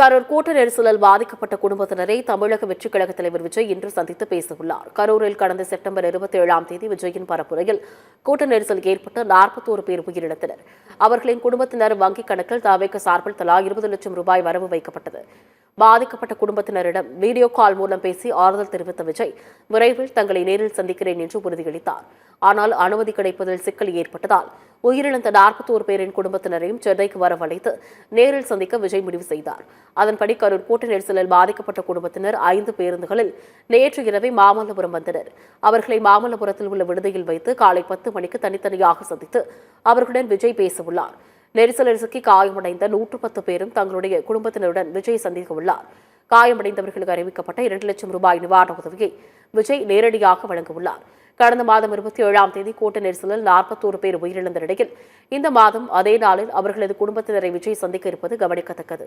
கரூர் கூட்ட நெரிசலில் பாதிக்கப்பட்ட குடும்பத்தினரை தமிழக வெற்றிக் கழக தலைவர் விஜய் இன்று சந்தித்து பேசவுள்ளார். கரூரில் கடந்த செப்டம்பர் 27ஆம் தேதி விஜயின் பரப்புரையில் கூட்ட நெரிசல் ஏற்பட்டு 41 பேர் உயிரிழந்தனர். அவர்களின் குடும்பத்தினர் வங்கிக் கணக்கில் தவேக சார்பில் தலா 20 லட்சம் ரூபாய் வரவு வைக்கப்பட்டது. பாதிக்கப்பட்ட குடும்பத்தினரிடம் வீடியோ கால் மூலம் பேசி ஆறுதல் தெரிவித்த விஜய் விரைவில் தங்களை நேரில் சந்திக்கிறேன் என்று உறுதியளித்தார். ஆனால் அனுமதி கிடைப்பதில் சிக்கல் ஏற்பட்டதால் உயிரிழந்த 41 பேரின் குடும்பத்தினரையும் சென்னைக்கு வரவழைத்து நேரில் சந்திக்க விஜய் முடிவு செய்தார். அதன்படி கரூர் கூட்ட நெரிசலில் பாதிக்கப்பட்ட குடும்பத்தினர் 5 பேருந்துகளில் நேற்று இரவே மாமல்லபுரம் வந்தனர். அவர்களை மாமல்லபுரத்தில் உள்ள விடுதியில் வைத்து காலை 10 மணிக்கு தனித்தனியாக சந்தித்து அவர்களுடன் விஜய் பேசவுள்ளார். நெரிசலில் சிக்கி காயமடைந்த 110 பேரும் தங்களுடைய குடும்பத்தினருடன் விஜய் சந்திக்க உள்ளார். காயமடைந்தவர்களுக்கு அறிவிக்கப்பட்ட 2 லட்சம் ரூபாய் நிவாரண உதவியை விஜய் நேரடியாக வழங்கவுள்ளார். கடந்த மாதம் 27ஆம் தேதி கூட்ட நெரிசலில் 41 பேர் உயிரிழந்த நிலையில் இந்த மாதம் அதே நாளில் அவர்களது குடும்பத்தினரை விஜய் சந்திக்க இருப்பது கவனிக்கத்தக்கது.